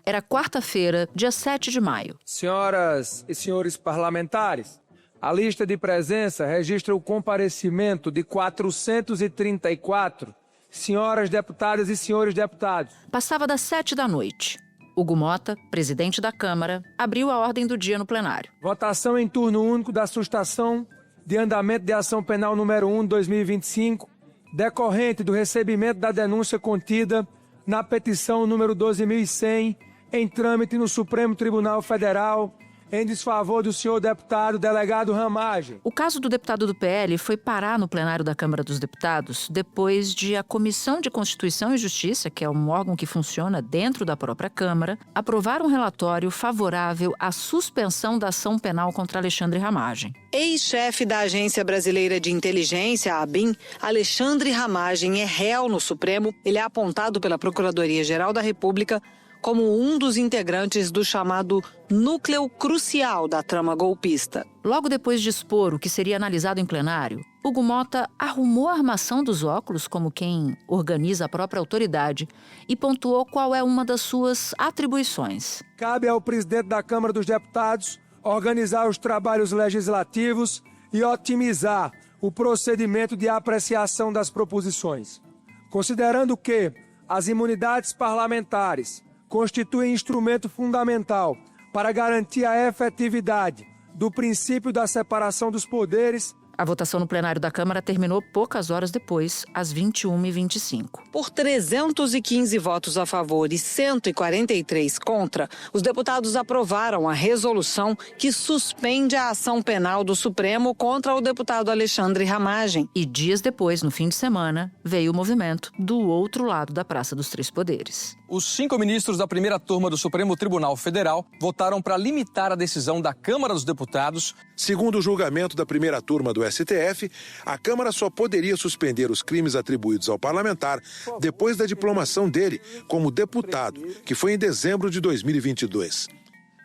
Era quarta-feira, dia 7 de maio. Senhoras e senhores parlamentares, a lista de presença registra o comparecimento de 434 senhoras deputadas e senhores deputados. Passava das 7 da noite. Hugo Mota, presidente da Câmara, abriu a ordem do dia no plenário. Votação em turno único da sustação de andamento de ação penal número 1 de 2025, decorrente do recebimento da denúncia contida na petição número 12.100, em trâmite no Supremo Tribunal Federal, em desfavor do senhor deputado delegado Ramagem. O caso do deputado do PL foi parar no plenário da Câmara dos Deputados depois de a Comissão de Constituição e Justiça, que é um órgão que funciona dentro da própria Câmara, aprovar um relatório favorável à suspensão da ação penal contra Alexandre Ramagem. Ex-chefe da Agência Brasileira de Inteligência, a ABIN, Alexandre Ramagem é réu no Supremo. Ele é apontado pela Procuradoria-Geral da República como um dos integrantes do chamado núcleo crucial da trama golpista. Logo depois de expor o que seria analisado em plenário, Hugo Mota arrumou a armação dos óculos como quem organiza a própria autoridade e pontuou qual é uma das suas atribuições. Cabe ao presidente da Câmara dos Deputados organizar os trabalhos legislativos e otimizar o procedimento de apreciação das proposições. Considerando que as imunidades parlamentares constituem instrumento fundamental para garantir a efetividade do princípio da separação dos poderes. A votação no plenário da Câmara terminou poucas horas depois, às 21h25. Por 315 votos a favor e 143 contra, os deputados aprovaram a resolução que suspende a ação penal do Supremo contra o deputado Alexandre Ramagem. E dias depois, no fim de semana, veio o movimento do outro lado da Praça dos Três Poderes. Os 5 ministros da primeira turma do Supremo Tribunal Federal votaram para limitar a decisão da Câmara dos Deputados. Segundo o julgamento da primeira turma do STF, a Câmara só poderia suspender os crimes atribuídos ao parlamentar depois da diplomação dele como deputado, que foi em dezembro de 2022.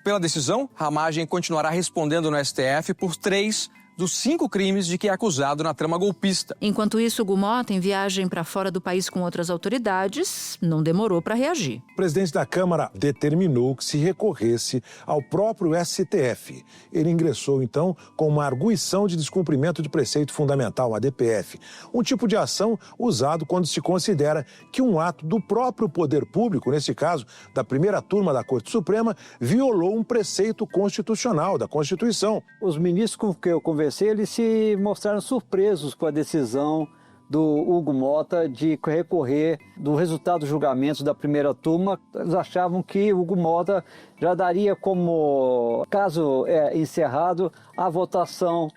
Pela decisão, Ramagem continuará respondendo no STF por 3 dos 5 crimes de que é acusado na trama golpista. Enquanto isso, Hugo Mota, em viagem para fora do país com outras autoridades, não demorou para reagir. O presidente da Câmara determinou que se recorresse ao próprio STF. Ele ingressou, então, com uma arguição de descumprimento de preceito fundamental, a DPF, um tipo de ação usado quando se considera que um ato do próprio poder público, nesse caso, da primeira turma da Corte Suprema, violou um preceito constitucional da Constituição. Os ministros com que eu conversei, eles se mostraram surpresos com a decisão do Hugo Mota de recorrer do resultado dos julgamentos da primeira turma. Eles achavam que o Hugo Mota já daria como caso encerrado a votação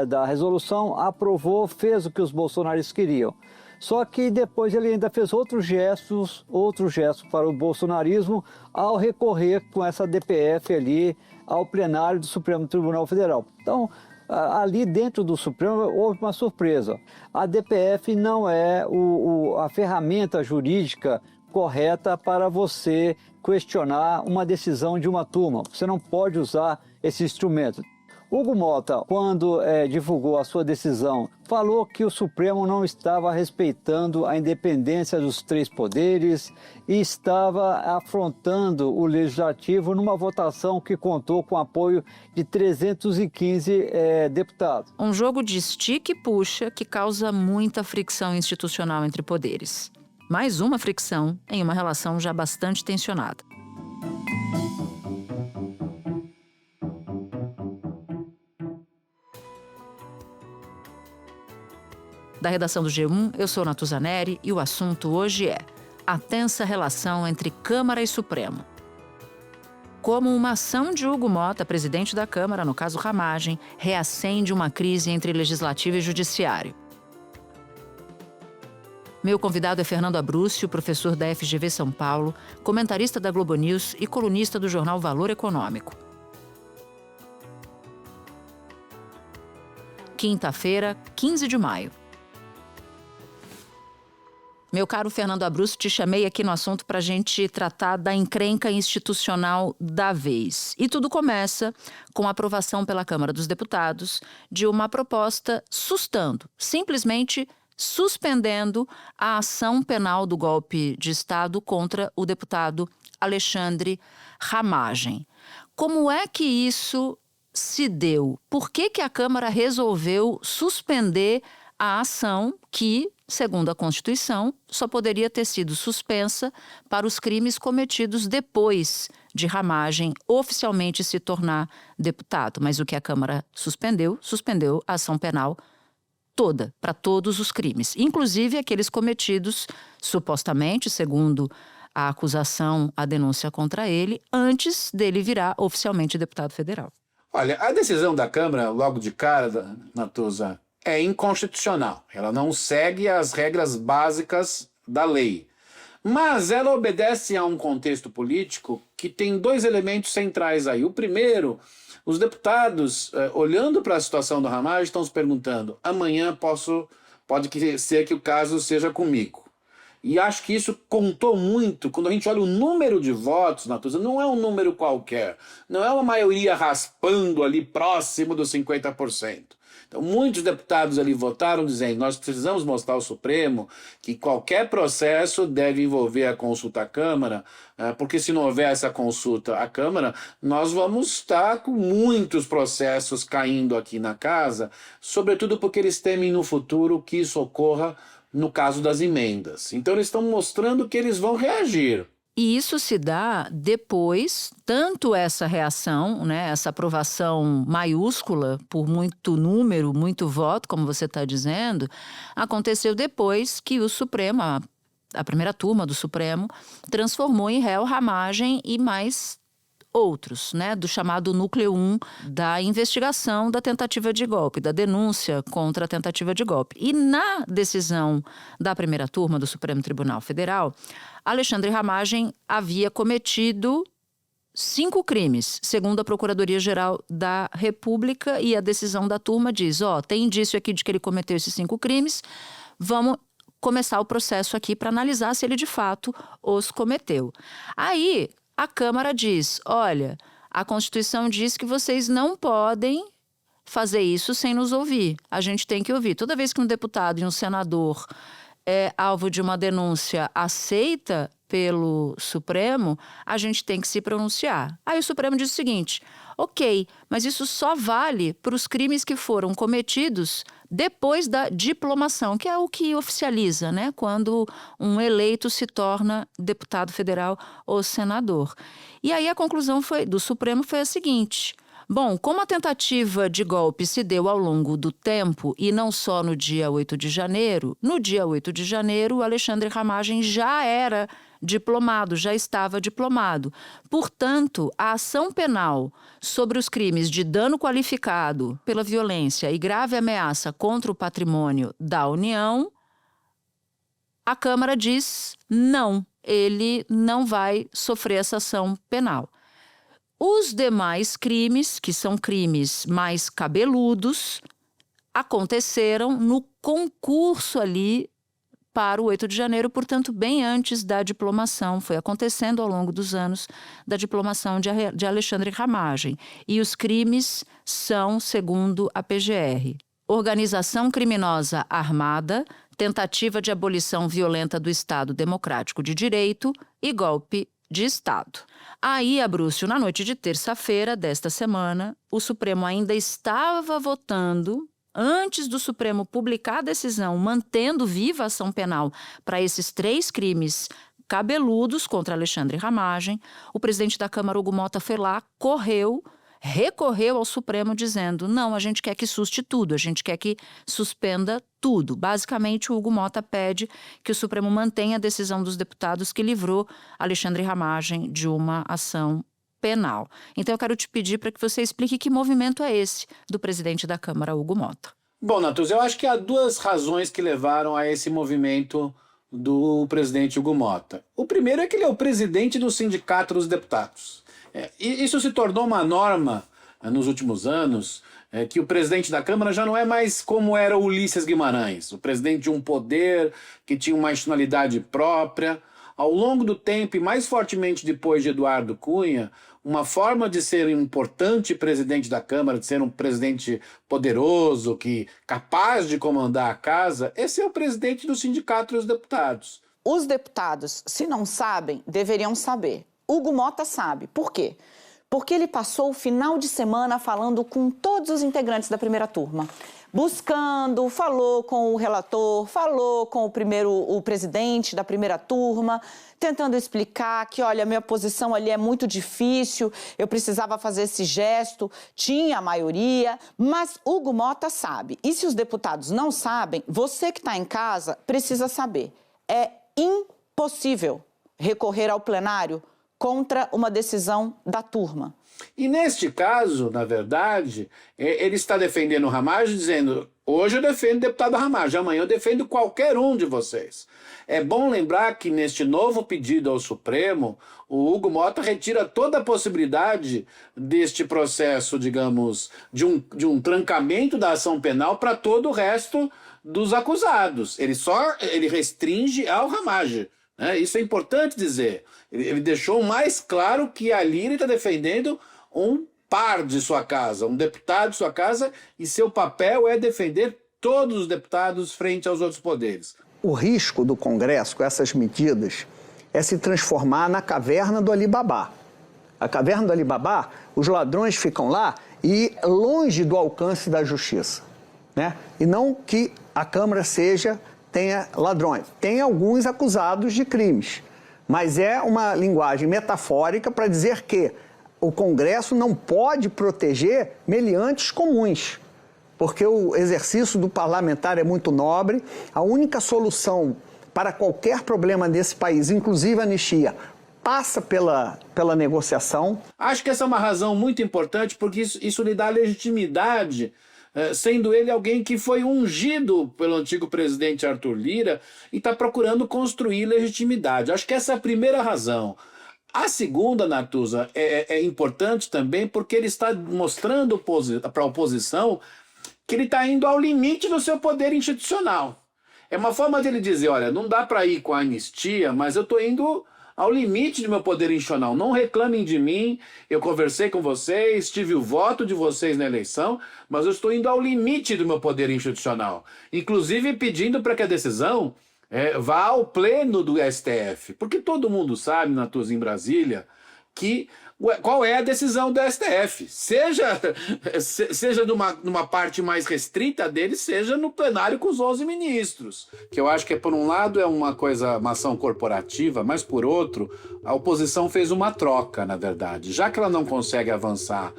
da resolução, aprovou, fez o que os bolsonaristas queriam. Só que depois ele ainda fez outros gestos para o bolsonarismo ao recorrer com essa DPF ali ao plenário do Supremo Tribunal Federal. Então, ali dentro do Supremo houve uma surpresa. A DPF não é a ferramenta jurídica correta para você questionar uma decisão de uma turma. Você não pode usar esse instrumento. Hugo Mota, quando divulgou a sua decisão, falou que o Supremo não estava respeitando a independência dos 3 poderes e estava afrontando o Legislativo numa votação que contou com o apoio de 315 deputados. Um jogo de estica e puxa que causa muita fricção institucional entre poderes. Mais uma fricção em uma relação já bastante tensionada. Da redação do G1, eu sou Natuza Neri e o assunto hoje é a tensa relação entre Câmara e Supremo. Como uma ação de Hugo Mota, presidente da Câmara, no caso Ramagem, reacende uma crise entre Legislativo e Judiciário. Meu convidado é Fernando Abrúcio, professor da FGV São Paulo, comentarista da Globo News e colunista do jornal Valor Econômico. Quinta-feira, 15 de maio. Meu caro Fernando Abrúcio, te chamei aqui no assunto para a gente tratar da encrenca institucional da vez. E tudo começa com a aprovação pela Câmara dos Deputados de uma proposta simplesmente suspendendo a ação penal do golpe de Estado contra o deputado Alexandre Ramagem. Como é que isso se deu? Por que a Câmara resolveu suspender a ação que, segundo a Constituição, só poderia ter sido suspensa para os crimes cometidos depois de Ramagem oficialmente se tornar deputado? Mas o que a Câmara suspendeu a ação penal toda, para todos os crimes, inclusive aqueles cometidos, supostamente, segundo a acusação, a denúncia contra ele, antes dele virar oficialmente deputado federal. Olha, a decisão da Câmara, logo de cara, Natuza, é inconstitucional. Ela não segue as regras básicas da lei. Mas ela obedece a um contexto político que tem dois elementos centrais aí. O primeiro, os deputados, olhando para a situação do Ramagem, estão se perguntando: amanhã pode ser que o caso seja comigo. E acho que isso contou muito quando a gente olha o número de votos, Natuza, não é um número qualquer, não é uma maioria raspando ali próximo dos 50%. Então, muitos deputados ali votaram dizendo: nós precisamos mostrar ao Supremo que qualquer processo deve envolver a consulta à Câmara, porque se não houver essa consulta à Câmara, nós vamos estar com muitos processos caindo aqui na casa, sobretudo porque eles temem no futuro que isso ocorra no caso das emendas. Então, eles estão mostrando que eles vão reagir. E isso se dá depois, tanto essa reação, né, essa aprovação maiúscula por muito número, muito voto, como você está dizendo, aconteceu depois que o Supremo, a primeira turma do Supremo, transformou em réu Ramagem e mais outros, né, do chamado núcleo 1 da investigação da tentativa de golpe, da denúncia contra a tentativa de golpe. E na decisão da primeira turma do Supremo Tribunal Federal, Alexandre Ramagem havia cometido 5 crimes, segundo a Procuradoria-Geral da República, e a decisão da turma diz: tem indício aqui de que ele cometeu esses 5 crimes, vamos começar o processo aqui para analisar se ele de fato os cometeu. Aí a Câmara diz: olha, a Constituição diz que vocês não podem fazer isso sem nos ouvir. A gente tem que ouvir. Toda vez que um deputado e um senador é alvo de uma denúncia aceita pelo Supremo, a gente tem que se pronunciar. Aí o Supremo diz o seguinte: ok, mas isso só vale para os crimes que foram cometidos depois da diplomação, que é o que oficializa, né, quando um eleito se torna deputado federal ou senador. E aí a conclusão do Supremo foi a seguinte: bom, como a tentativa de golpe se deu ao longo do tempo e não só no dia 8 de janeiro, no dia 8 de janeiro o Alexandre Ramagem já era diplomado, já estava diplomado. Portanto, a ação penal sobre os crimes de dano qualificado pela violência e grave ameaça contra o patrimônio da União, a Câmara diz não, ele não vai sofrer essa ação penal. Os demais crimes, que são crimes mais cabeludos, aconteceram no concurso ali para o 8 de janeiro, portanto, bem antes da diplomação, foi acontecendo ao longo dos anos da diplomação de Alexandre Ramagem. E os crimes são, segundo a PGR, organização criminosa armada, tentativa de abolição violenta do Estado Democrático de Direito e golpe de Estado. Aí, Abrúcio, na noite de terça-feira desta semana, o Supremo ainda estava votando, antes do Supremo publicar a decisão mantendo viva a ação penal para esses 3 crimes cabeludos contra Alexandre Ramagem, o presidente da Câmara, Hugo Motta, foi lá, recorreu ao Supremo dizendo: não, a gente quer que suste tudo, a gente quer que suspenda tudo. Basicamente, o Hugo Motta pede que o Supremo mantenha a decisão dos deputados que livrou Alexandre Ramagem de uma ação penal. Então, eu quero te pedir para que você explique que movimento é esse do presidente da Câmara, Hugo Motta. Bom, Natuza, eu acho que há 2 razões que levaram a esse movimento do presidente Hugo Motta. O primeiro é que ele é o presidente do Sindicato dos Deputados. E isso se tornou uma norma nos últimos anos, que o presidente da Câmara já não é mais como era o Ulisses Guimarães, o presidente de um poder que tinha uma institucionalidade própria. ao longo do tempo e mais fortemente depois de Eduardo Cunha, uma forma de ser um importante presidente da Câmara, de ser um presidente poderoso, capaz de comandar a casa, é ser o presidente do Sindicato dos Deputados. Os deputados, se não sabem, deveriam saber. Hugo Mota sabe. Por quê? Porque ele passou o final de semana falando com todos os integrantes da primeira turma. Falou com o relator, falou com o presidente da primeira turma, tentando explicar que, olha, minha posição ali é muito difícil, eu precisava fazer esse gesto, tinha a maioria, mas Hugo Mota sabe. E se os deputados não sabem, você que está em casa precisa saber. É impossível recorrer ao plenário contra uma decisão da turma. E neste caso, na verdade, ele está defendendo o Ramagem, dizendo: hoje eu defendo o deputado Ramagem, amanhã eu defendo qualquer um de vocês. É bom lembrar que neste novo pedido ao Supremo, o Hugo Mota retira toda a possibilidade deste processo, digamos, de um trancamento da ação penal para todo o resto dos acusados. Ele restringe ao Ramagem. Isso é importante dizer. Ele deixou mais claro que ali ele está defendendo um par de sua casa, um deputado de sua casa, e seu papel é defender todos os deputados frente aos outros poderes. O risco do Congresso com essas medidas é se transformar na caverna do Alibabá. A caverna do Alibabá, os ladrões ficam lá e longe do alcance da justiça, né? E não que a Câmara tenha ladrões. Tem alguns acusados de crimes, mas é uma linguagem metafórica para dizer que o Congresso não pode proteger meliantes comuns, porque o exercício do parlamentar é muito nobre. A única solução para qualquer problema desse país, inclusive a anistia, passa pela negociação. Acho que essa é uma razão muito importante, porque isso lhe dá legitimidade, sendo ele alguém que foi ungido pelo antigo presidente Arthur Lira e está procurando construir legitimidade. Acho que essa é a primeira razão. A segunda, Natuza, é importante também porque ele está mostrando para a oposição que ele está indo ao limite do seu poder institucional. É uma forma dele dizer: olha, não dá para ir com a anistia, mas eu estou indo ao limite do meu poder institucional. Não reclamem de mim, eu conversei com vocês, tive o voto de vocês na eleição, mas eu estou indo ao limite do meu poder institucional. Inclusive pedindo para que a decisão vá ao pleno do STF. Porque todo mundo sabe, Natuza, em Brasília, qual é a decisão do STF. Seja numa parte mais restrita dele, seja no plenário com os 11 ministros. Que eu acho que, por um lado, é uma ação corporativa, mas, por outro, a oposição fez uma troca, na verdade. Já que ela não consegue avançar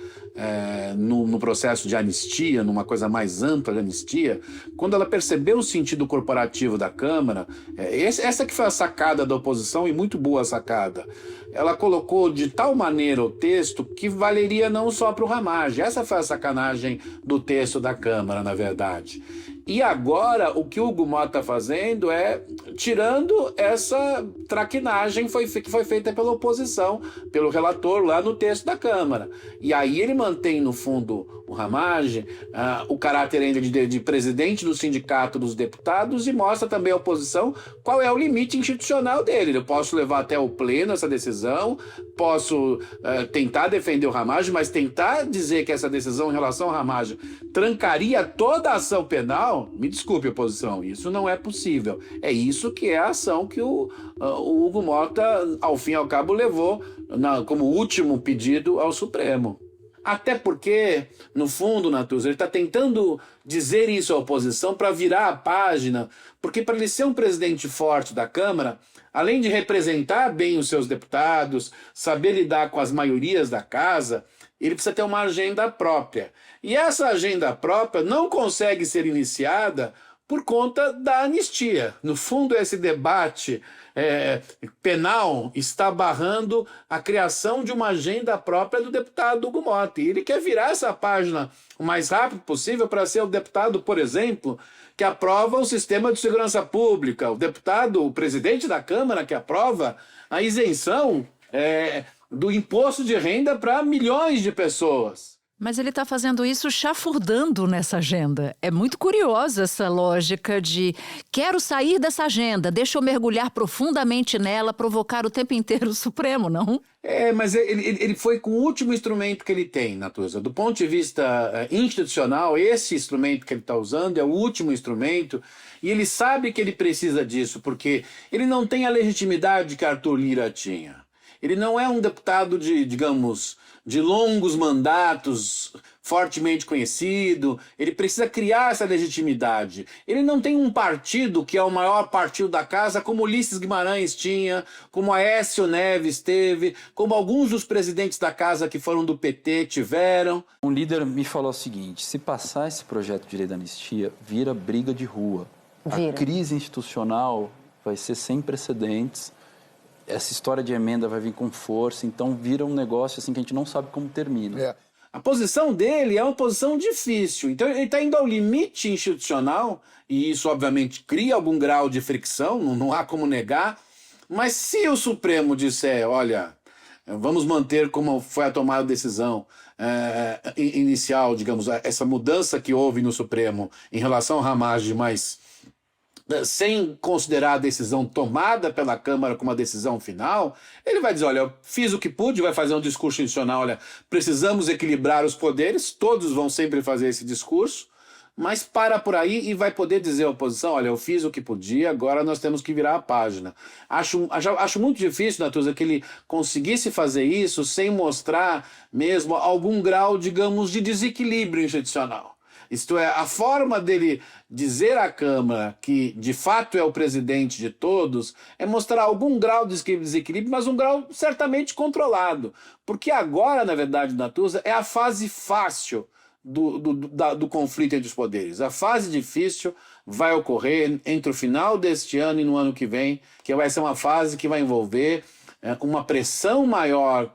no processo de anistia, numa coisa mais ampla de anistia, quando ela percebeu o sentido corporativo da Câmara, essa que foi a sacada da oposição, e muito boa sacada, ela colocou de tal maneira o texto que valeria não só para o Ramagem. Essa foi a sacanagem do texto da Câmara, na verdade. E agora o que o Hugo Mota está fazendo é tirando essa traquinagem que foi feita pela oposição, pelo relator lá no texto da Câmara. E aí ele mantém, no fundo, o Ramagem, o caráter ainda de presidente do Sindicato dos Deputados, e mostra também à oposição qual é o limite institucional dele. Eu posso levar até o pleno essa decisão, posso tentar defender o Ramagem, mas tentar dizer que essa decisão em relação ao Ramagem trancaria toda a ação penal, me desculpe, oposição, isso não é possível. É isso que é a ação que o Hugo Mota, ao fim e ao cabo, levou como último pedido ao Supremo. Até porque, no fundo, Natuza, ele está tentando dizer isso à oposição para virar a página, porque para ele ser um presidente forte da Câmara, além de representar bem os seus deputados, saber lidar com as maiorias da casa, ele precisa ter uma agenda própria. E essa agenda própria não consegue ser iniciada por conta da anistia. No fundo, esse debate penal está barrando a criação de uma agenda própria do deputado Hugo Mota. E ele quer virar essa página o mais rápido possível para ser o deputado, por exemplo, que aprova o sistema de segurança pública, o presidente da Câmara que aprova a isenção do imposto de renda para milhões de pessoas. Mas ele está fazendo isso chafurdando nessa agenda. É muito curiosa essa lógica de quero sair dessa agenda, deixa eu mergulhar profundamente nela, provocar o tempo inteiro o Supremo, não? Mas ele foi com o último instrumento que ele tem, Natuza. Do ponto de vista institucional, esse instrumento que ele está usando é o último instrumento e ele sabe que ele precisa disso, porque ele não tem a legitimidade que Arthur Lira tinha. Ele não é um deputado de longos mandatos, fortemente conhecido. Ele precisa criar essa legitimidade. Ele não tem um partido que é o maior partido da casa, como Ulisses Guimarães tinha, como Aécio Neves teve, como alguns dos presidentes da casa que foram do PT tiveram. Um líder me falou o seguinte: se passar esse projeto de lei da anistia, vira briga de rua. A crise institucional vai ser sem precedentes. Essa história de emenda vai vir com força, então vira um negócio assim que a gente não sabe como termina. A posição dele é uma posição difícil, então ele está indo ao limite institucional, e isso obviamente cria algum grau de fricção, não há como negar, mas se o Supremo disser, olha, vamos manter como foi a tomada de decisão inicial, digamos, essa mudança que houve no Supremo em relação ao Ramagem, mas sem considerar a decisão tomada pela Câmara como a decisão final, ele vai dizer, olha, eu fiz o que pude, vai fazer um discurso institucional, olha, precisamos equilibrar os poderes, todos vão sempre fazer esse discurso, mas para por aí e vai poder dizer à oposição, olha, eu fiz o que podia, agora nós temos que virar a página. Acho muito difícil, Natuza, que ele conseguisse fazer isso sem mostrar mesmo algum grau, digamos, de desequilíbrio institucional. Isto é, a forma dele dizer à Câmara que de fato é o presidente de todos é mostrar algum grau de desequilíbrio, mas um grau certamente controlado. Porque agora, na verdade, Natuza, é a fase fácil do conflito entre os poderes. A fase difícil vai ocorrer entre o final deste ano e no ano que vem, que vai ser uma fase que vai envolver uma pressão maior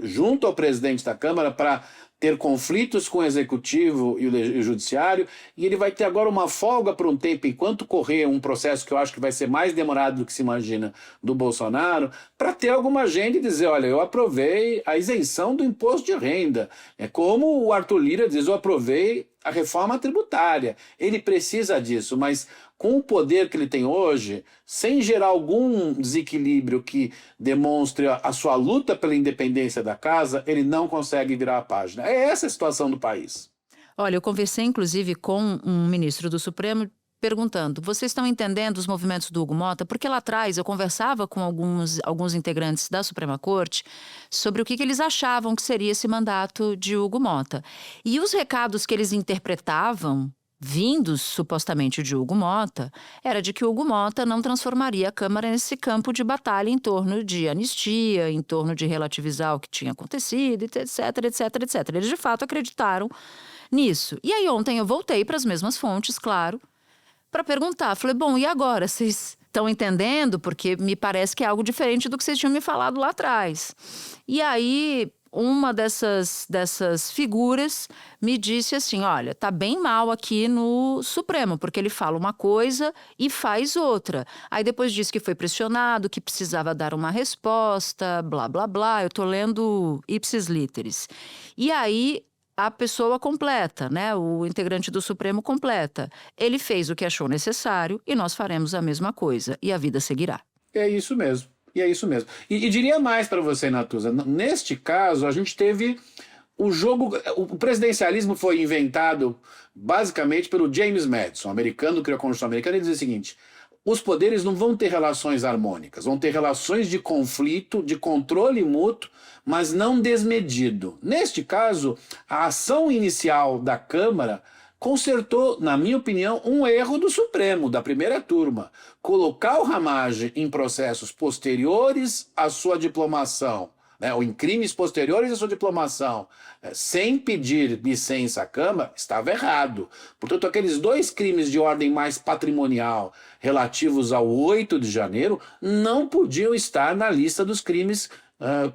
junto ao presidente da Câmara para ter conflitos com o Executivo e o Judiciário, e ele vai ter agora uma folga por um tempo, enquanto correr um processo que eu acho que vai ser mais demorado do que se imagina do Bolsonaro, para ter alguma agenda e dizer, olha, eu aprovei a isenção do imposto de renda. É como o Arthur Lira diz, eu aprovei a reforma tributária. Ele precisa disso, mas com o poder que ele tem hoje, sem gerar algum desequilíbrio que demonstre a sua luta pela independência da casa, ele não consegue virar a página. É essa a situação do país. Olha, eu conversei inclusive com um ministro do Supremo perguntando, vocês estão entendendo os movimentos do Hugo Mota? Porque lá atrás eu conversava com alguns integrantes da Suprema Corte sobre o que eles achavam que seria esse mandato de Hugo Mota. E os recados que eles interpretavam, vindos supostamente de Hugo Mota, era de que Hugo Mota não transformaria a Câmara nesse campo de batalha em torno de anistia, em torno de relativizar o que tinha acontecido, etc, etc, etc. Eles de fato acreditaram nisso. E aí ontem eu voltei para as mesmas fontes, claro, para perguntar. Falei, bom, e agora? Vocês estão entendendo? Porque me parece que é algo diferente do que vocês tinham me falado lá atrás. E aí uma dessas figuras me disse assim, olha, tá bem mal aqui no Supremo, porque ele fala uma coisa e faz outra. Aí depois disse que foi pressionado, que precisava dar uma resposta, blá, blá, blá. Eu tô lendo ipsis literis. E aí a pessoa completa, né? O integrante do Supremo completa. Ele fez o que achou necessário e nós faremos a mesma coisa. E a vida seguirá. É isso mesmo. E é isso mesmo. E diria mais para você, Natuza. Neste caso, a gente teve o jogo... O presidencialismo foi inventado basicamente pelo James Madison, americano, que criou a Constituição americana, e diz o seguinte, os poderes não vão ter relações harmônicas, vão ter relações de conflito, de controle mútuo, mas não desmedido. Neste caso, a ação inicial da Câmara consertou, na minha opinião, um erro do Supremo, da primeira turma. Colocar o Ramagem em processos posteriores à sua diplomação, né, ou em crimes posteriores à sua diplomação, sem pedir licença à Câmara, estava errado. Portanto, aqueles dois crimes de ordem mais patrimonial relativos ao 8 de janeiro não podiam estar na lista dos crimes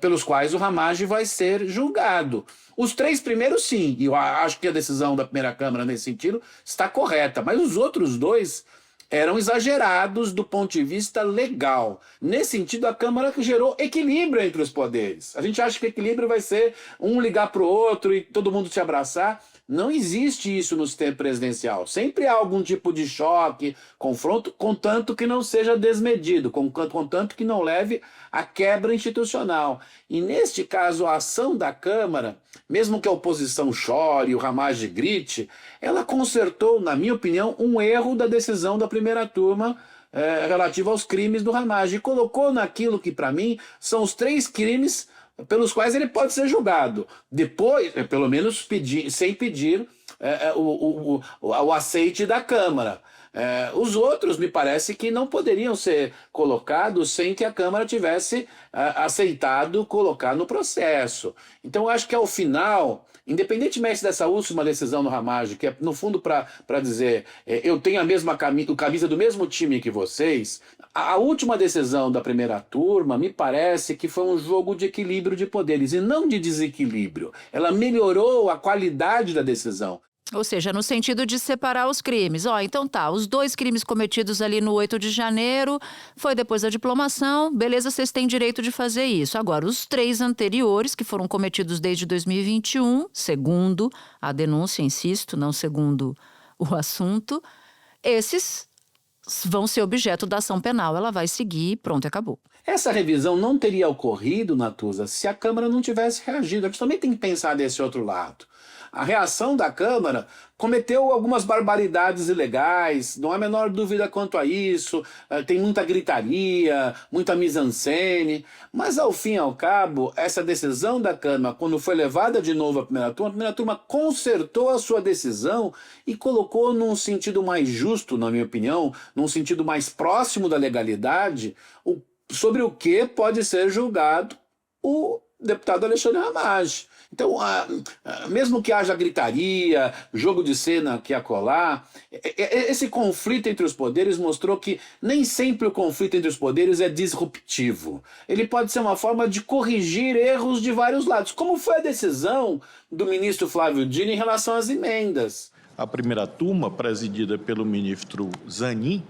pelos quais o Ramagem vai ser julgado. Os três primeiros, sim, e eu acho que a decisão da primeira Câmara nesse sentido está correta, mas os outros dois eram exagerados do ponto de vista legal. Nesse sentido, a Câmara gerou equilíbrio entre os poderes. A gente acha que equilíbrio vai ser um ligar para o outro e todo mundo se abraçar. Não existe isso no sistema presidencial. Sempre há algum tipo de choque, confronto, contanto que não seja desmedido, contanto que não leve à quebra institucional. E neste caso, a ação da Câmara, mesmo que a oposição chore, o Ramagem grite, ela consertou, na minha opinião, um erro da decisão da primeira turma relativo aos crimes do Ramagem. E colocou naquilo que, para mim, são os 3 crimes pelos quais ele pode ser julgado. Depois, pelo menos sem pedir o aceite da Câmara. Os outros, me parece que não poderiam ser colocados sem que a Câmara tivesse aceitado colocar no processo. Então, acho que ao final, independentemente dessa última decisão do Ramagem, que é, no fundo, para dizer eu tenho a mesma camisa do mesmo time que vocês, a última decisão da primeira turma me parece que foi um jogo de equilíbrio de poderes e não de desequilíbrio. Ela melhorou a qualidade da decisão. Ou seja, no sentido de separar os crimes. Então tá, os 2 crimes cometidos ali no 8 de janeiro, foi depois da diplomação, beleza, vocês têm direito de fazer isso. Agora, os 3 anteriores, que foram cometidos desde 2021, segundo a denúncia, insisto, não segundo o assunto, esses vão ser objeto da ação penal, ela vai seguir, pronto, acabou. Essa revisão não teria ocorrido, Natuza, se a Câmara não tivesse reagido. A gente também tem que pensar desse outro lado. A reação da Câmara cometeu algumas barbaridades ilegais, não há a menor dúvida quanto a isso, tem muita gritaria, muita mise-en-scène, mas ao fim e ao cabo, essa decisão da Câmara, quando foi levada de novo à primeira turma consertou a sua decisão e colocou num sentido mais justo, na minha opinião, num sentido mais próximo da legalidade, sobre o que pode ser julgado o deputado Alexandre Ramagem. Então, mesmo que haja gritaria, jogo de cena aqui e acolá, esse conflito entre os poderes mostrou que nem sempre o conflito entre os poderes é disruptivo. Ele pode ser uma forma de corrigir erros de vários lados, como foi a decisão do ministro Flávio Dino em relação às emendas. A primeira turma, presidida pelo ministro Zanin,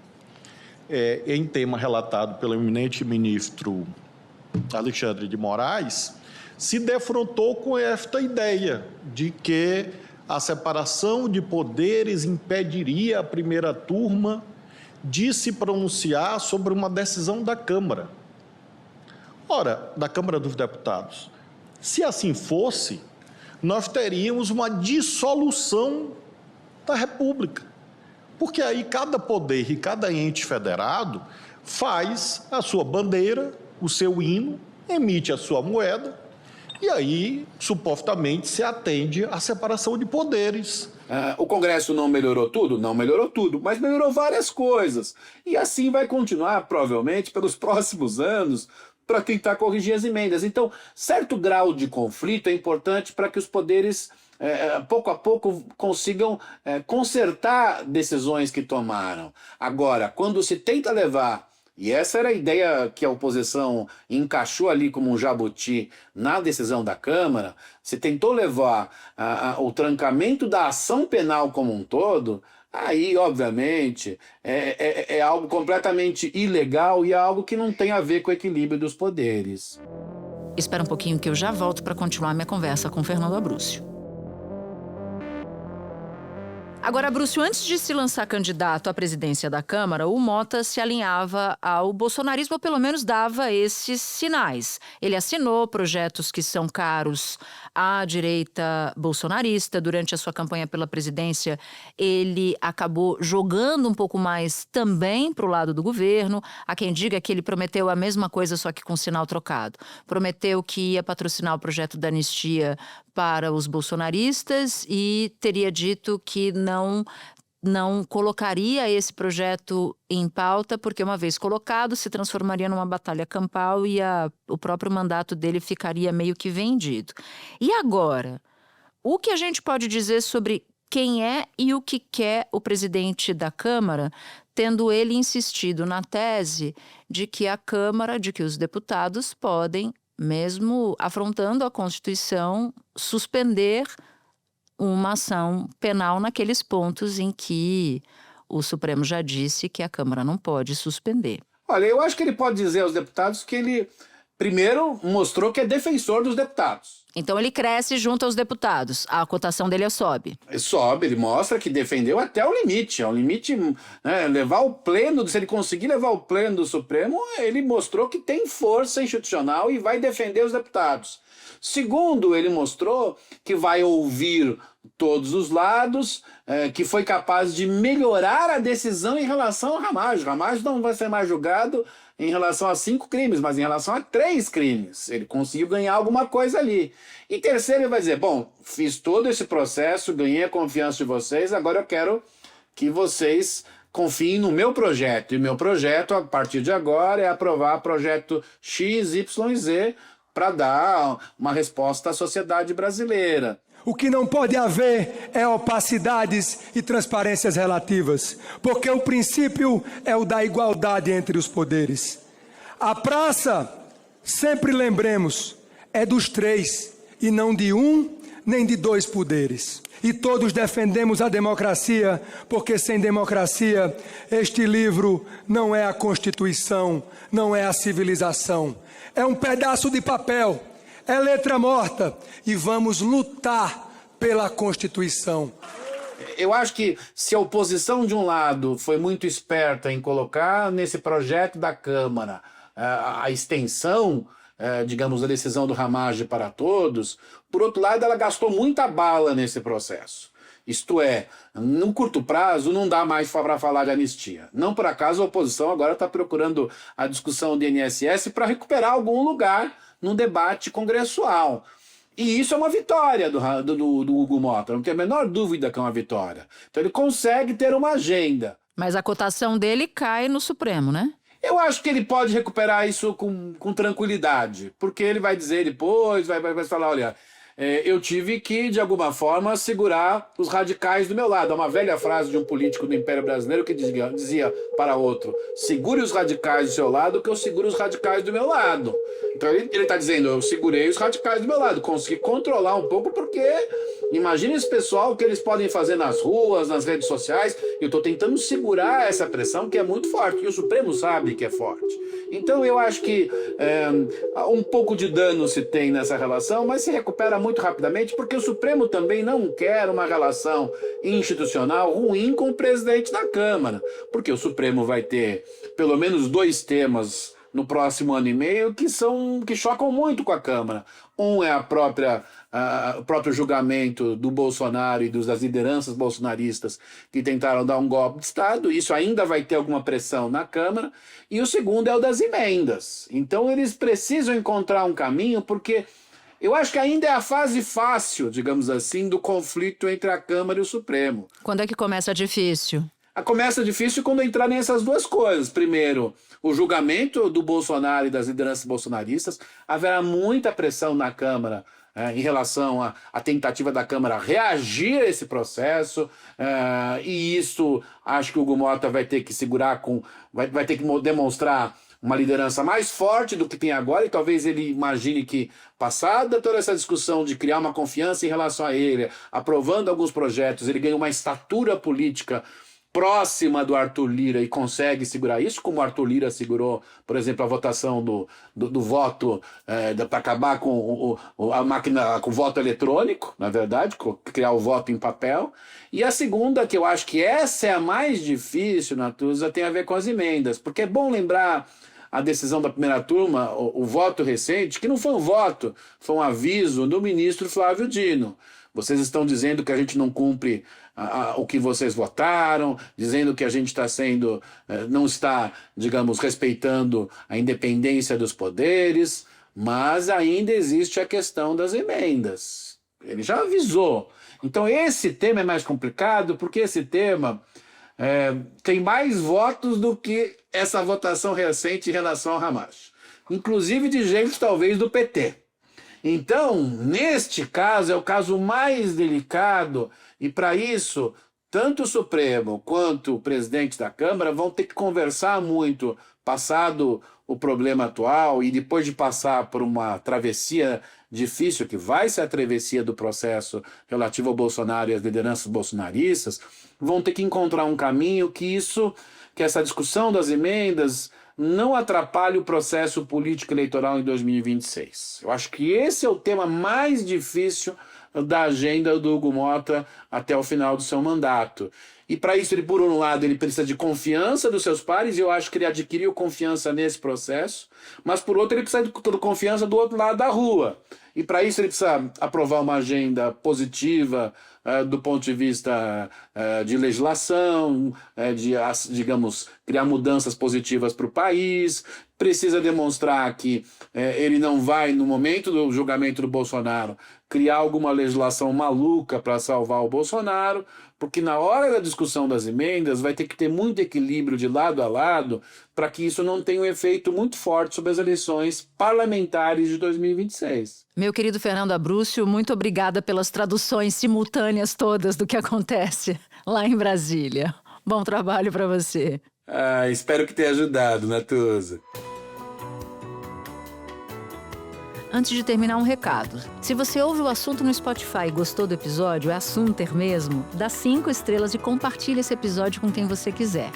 em tema relatado pelo eminente ministro Alexandre de Moraes, se defrontou com esta ideia de que a separação de poderes impediria a primeira turma de se pronunciar sobre uma decisão da Câmara. Ora, da Câmara dos Deputados. Se assim fosse, nós teríamos uma dissolução da República. Porque aí cada poder e cada ente federado faz a sua bandeira, o seu hino, emite a sua moeda, e aí, supostamente, se atende à separação de poderes. O Congresso não melhorou tudo? Não melhorou tudo, mas melhorou várias coisas. E assim vai continuar, provavelmente, pelos próximos anos, para tentar corrigir as emendas. Então, certo grau de conflito é importante para que os poderes, pouco a pouco, consigam consertar decisões que tomaram. Agora, quando se tenta levar... E essa era a ideia que a oposição encaixou ali como um jabuti na decisão da Câmara. Se tentou levar o trancamento da ação penal como um todo, aí, obviamente, é algo completamente ilegal e é algo que não tem a ver com o equilíbrio dos poderes. Espera um pouquinho que eu já volto para continuar minha conversa com Fernando Abrúcio. Agora, Abrúcio, antes de se lançar candidato à presidência da Câmara, o Mota se alinhava ao bolsonarismo, ou pelo menos dava esses sinais. Ele assinou projetos que são caros à direita bolsonarista. Durante a sua campanha pela presidência, ele acabou jogando um pouco mais também para o lado do governo. Há quem diga que ele prometeu a mesma coisa, só que com sinal trocado. Prometeu que ia patrocinar o projeto da anistia para os bolsonaristas e teria dito que não colocaria esse projeto em pauta, porque uma vez colocado se transformaria numa batalha campal e o próprio mandato dele ficaria meio que vendido. E agora, o que a gente pode dizer sobre quem é e o que quer o presidente da Câmara, tendo ele insistido na tese de que a Câmara, de que os deputados podem, mesmo afrontando a Constituição, suspender uma ação penal naqueles pontos em que o Supremo já disse que a Câmara não pode suspender. Olha, eu acho que ele pode dizer aos deputados que ele, primeiro, mostrou que é defensor dos deputados. Então ele cresce junto aos deputados, a cotação dele sobe. Sobe, ele mostra que defendeu até o limite. Ao limite, né, levar o pleno, se ele conseguir levar o pleno do Supremo, ele mostrou que tem força institucional e vai defender os deputados. Segundo, ele mostrou que vai ouvir todos os lados, que foi capaz de melhorar a decisão em relação ao Ramagem. Ramagem não vai ser mais julgado em relação a 5 crimes, mas em relação a 3 crimes. Ele conseguiu ganhar alguma coisa ali. E terceiro, ele vai dizer, bom, fiz todo esse processo, ganhei a confiança de vocês, agora eu quero que vocês confiem no meu projeto. E meu projeto, a partir de agora, é aprovar projeto X, Y e Z para dar uma resposta à sociedade brasileira. O que não pode haver é opacidades e transparências relativas, porque o princípio é o da igualdade entre os poderes. A praça, sempre lembremos, é dos 3, e não de 1 nem de 2 poderes. E todos defendemos a democracia, porque sem democracia, este livro não é a Constituição, não é a civilização. É um pedaço de papel. É letra morta e vamos lutar pela Constituição. Eu acho que se a oposição de um lado foi muito esperta em colocar nesse projeto da Câmara a extensão, digamos, da decisão do Ramagem para todos, por outro lado ela gastou muita bala nesse processo. Isto é, num curto prazo não dá mais para falar de anistia. Não por acaso a oposição agora está procurando a discussão do INSS para recuperar algum lugar no debate congressual. E isso é uma vitória do Hugo Mota, não tem a menor dúvida que é uma vitória. Então ele consegue ter uma agenda. Mas a cotação dele cai no Supremo, né? Eu acho que ele pode recuperar isso com tranquilidade, porque ele vai dizer depois, vai falar, olha, eu tive que, de alguma forma, segurar os radicais do meu lado. É uma velha frase de um político do Império Brasileiro que dizia para outro, segure os radicais do seu lado que eu seguro os radicais do meu lado. Então ele está dizendo, eu segurei os radicais do meu lado, consegui controlar um pouco porque imagina esse pessoal, o que eles podem fazer nas ruas, nas redes sociais. Eu estou tentando segurar essa pressão que é muito forte, e o Supremo sabe que é forte. Então eu acho que um pouco de dano se tem nessa relação, mas se recupera muito rapidamente, porque o Supremo também não quer uma relação institucional ruim com o presidente da Câmara, porque o Supremo vai ter pelo menos 2 temas no próximo ano e meio que chocam muito com a Câmara. Um é o próprio julgamento do Bolsonaro e das lideranças bolsonaristas que tentaram dar um golpe de Estado. Isso ainda vai ter alguma pressão na Câmara. E o segundo é o das emendas. Então eles precisam encontrar um caminho, porque eu acho que ainda é a fase fácil, digamos assim, do conflito entre a Câmara e o Supremo. Quando é que começa difícil? Começa difícil quando entrarem essas 2 coisas. Primeiro, o julgamento do Bolsonaro e das lideranças bolsonaristas. Haverá muita pressão na Câmara em relação à tentativa da Câmara reagir a esse processo. E isso, acho que o Hugo Mota vai ter que segurar vai ter que demonstrar uma liderança mais forte do que tem agora, e talvez ele imagine que, passada toda essa discussão de criar uma confiança em relação a ele, aprovando alguns projetos, ele ganha uma estatura política próxima do Arthur Lira e consegue segurar isso, como o Arthur Lira segurou, por exemplo, a votação do voto para acabar com a máquina, com o voto eletrônico, na verdade, criar o voto em papel. E a segunda, que eu acho que essa é a mais difícil, Natuza, tem a ver com as emendas, porque é bom lembrar a decisão da primeira turma, o voto recente, que não foi um voto, foi um aviso do ministro Flávio Dino. Vocês estão dizendo que a gente não cumpre o que vocês votaram, dizendo que a gente não está, digamos, respeitando a independência dos poderes, mas ainda existe a questão das emendas. Ele já avisou. Então esse tema é mais complicado, porque esse tema tem mais votos do que essa votação recente em relação ao Ramagem, inclusive de gente talvez do PT. Então, neste caso, é o caso mais delicado, e para isso, tanto o Supremo quanto o presidente da Câmara vão ter que conversar muito passado o problema atual e depois de passar por uma travessia difícil, que vai ser a travessia do processo relativo ao Bolsonaro e às lideranças bolsonaristas, vão ter que encontrar um caminho que essa discussão das emendas não atrapalhe o processo político eleitoral em 2026. Eu acho que esse é o tema mais difícil da agenda do Hugo Mota até o final do seu mandato. E para isso, por um lado, ele precisa de confiança dos seus pares, e eu acho que ele adquiriu confiança nesse processo, mas por outro, ele precisa de confiança do outro lado da rua. E para isso ele precisa aprovar uma agenda positiva do ponto de vista de legislação, digamos, criar mudanças positivas para o país, precisa demonstrar que ele não vai, no momento do julgamento do Bolsonaro, criar alguma legislação maluca para salvar o Bolsonaro, porque na hora da discussão das emendas vai ter que ter muito equilíbrio de lado a lado para que isso não tenha um efeito muito forte sobre as eleições parlamentares de 2026. Meu querido Fernando Abrúcio, muito obrigada pelas traduções simultâneas todas do que acontece lá em Brasília. Bom trabalho para você. Espero que tenha ajudado, Natuza. Antes de terminar, um recado. Se você ouve o assunto no Spotify e gostou do episódio, é assunter mesmo, dá 5 estrelas e compartilha esse episódio com quem você quiser.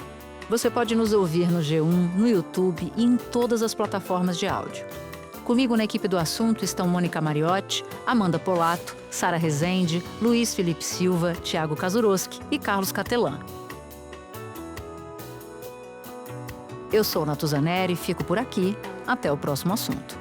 Você pode nos ouvir no G1, no YouTube e em todas as plataformas de áudio. Comigo na equipe do assunto estão Mônica Mariotti, Amanda Polato, Sara Rezende, Luiz Felipe Silva, Thiago Kazuroski e Carlos Catelan. Eu sou Natuza Neri, fico por aqui. Até o próximo assunto.